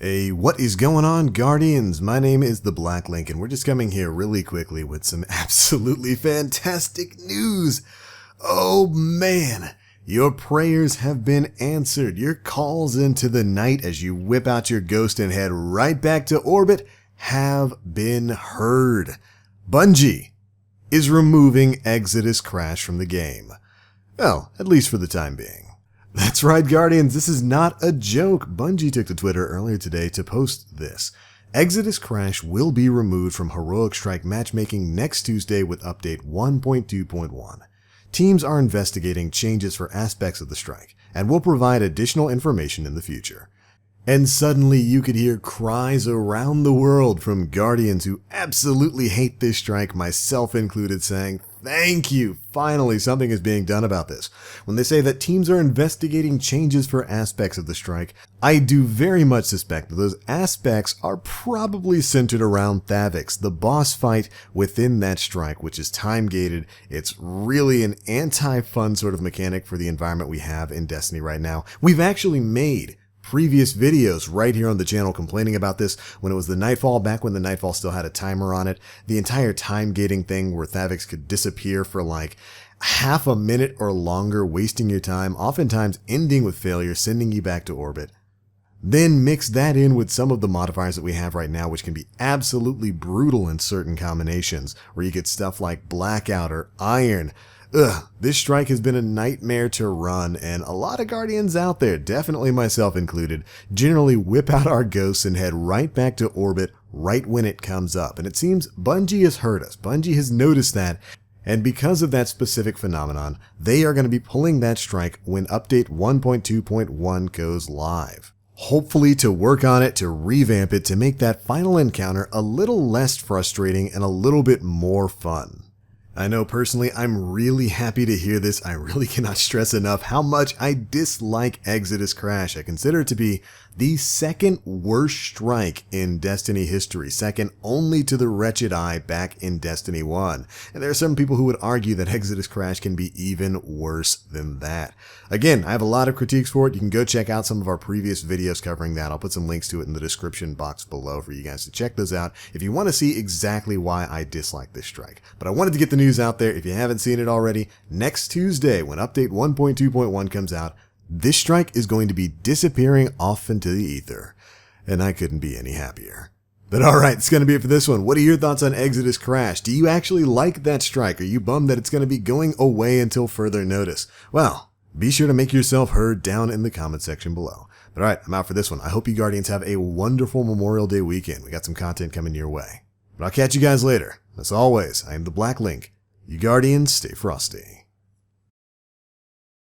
Hey, what is going on, Guardians? My name is the Black Link, and we're just coming here really quickly with some absolutely fantastic news. Oh man, your prayers have been answered. Your calls into the night as you whip out your ghost and head right back to orbit have been heard. Bungie is removing Exodus Crash from the game. Well, at least for the time being. That's right, Guardians, this is not a joke. Bungie took to Twitter earlier today to post this. Exodus Crash will be removed from Heroic Strike matchmaking next Tuesday with update 1.2.1. Teams are investigating changes for aspects of the strike and will provide additional information in the future. And suddenly you could hear cries around the world from Guardians who absolutely hate this strike, myself included, saying, "Thank you, finally something is being done about this." When they say that teams are investigating changes for aspects of the strike, I do very much suspect that those aspects are probably centered around Thaviks, the boss fight within that strike, which is time-gated. It's really an anti-fun sort of mechanic for the environment we have in Destiny right now. We've actually made previous videos right here on the channel complaining about this when it was the Nightfall, back when the Nightfall still had a timer on it. The entire time gating thing where Thaviks could disappear for like half a minute or longer, wasting your time, oftentimes ending with failure, sending you back to orbit. Then mix that in with some of the modifiers that we have right now, which can be absolutely brutal in certain combinations, where you get stuff like Blackout or Iron. This strike has been a nightmare to run, and a lot of Guardians out there, definitely myself included, generally whip out our ghosts and head right back to orbit right when it comes up. And it seems Bungie has heard us. Bungie has noticed that, and because of that specific phenomenon, they are going to be pulling that strike when update 1.2.1 goes live. Hopefully to work on it, to revamp it, to make that final encounter a little less frustrating and a little bit more fun. I know personally I'm really happy to hear this. I really cannot stress enough how much I dislike Exodus Crash. I consider it to be the second worst strike in Destiny history, second only to the Wretched Eye back in Destiny 1. And there are some people who would argue that Exodus Crash can be even worse than that. Again, I have a lot of critiques for it. You can go check out some of our previous videos covering that. I'll put some links to it in the description box below for you guys to check those out if you want to see exactly why I dislike this strike. But I wanted to get the news out there. If you haven't seen it already, next Tuesday when update 1.2.1 comes out, this strike is going to be disappearing off into the ether, and I couldn't be any happier. But alright, it's going to be it for this one. What are your thoughts on Exodus Crash? Do you actually like that strike? Are you bummed that it's going to be going away until further notice? Well, be sure to make yourself heard down in the comment section below. But alright, I'm out for this one. I hope you Guardians have a wonderful Memorial Day weekend. We got some content coming your way. But I'll catch you guys later. As always, I am the Black Link. You Guardians, stay frosty.